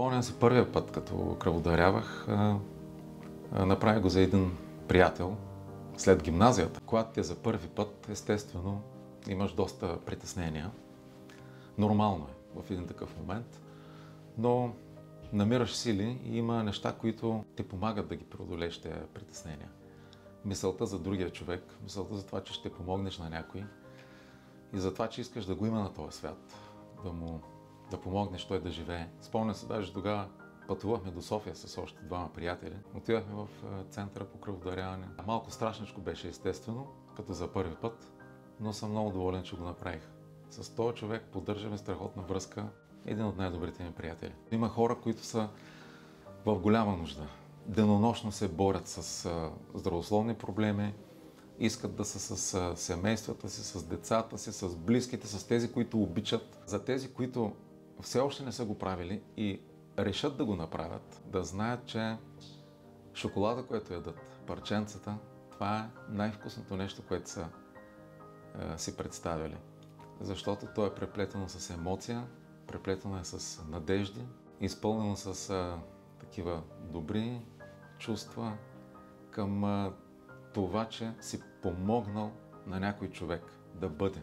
Спомням се първия път, като кръводарявах, направих го за един приятел след гимназията. Когато ти е за първи път, естествено, имаш доста притеснения. Нормално е в един такъв момент, но намираш сили и има неща, които ти помагат да ги преодолееш тези притеснения. Мисълта за другия човек, мисълта за това, че ще помогнеш на някой и за това, че искаш да го има на този свят, да помогнеш той да живее. Спомням се, даже тогава пътувахме до София с още двама приятели. Отидахме в центъра по кръводаряване. Малко страшничко беше, естествено, като за първи път, но съм много доволен, че го направих. С този човек поддържаме страхотна връзка. Един от най-добрите ми приятели. Има хора, които са в голяма нужда. Денонощно се борят с здравословни проблеми, искат да са с семействата си, с децата си, с близките, с тези, които обичат. За тези, които все още не са го правили и решат да го направят, да знаят, че шоколада, което ядат, парченцата, това е най-вкусното нещо, което са си представили. Защото то е преплетено с емоция, преплетено е с надежди, изпълнено с такива добри чувства към това, че си помогнал на някой човек да бъде.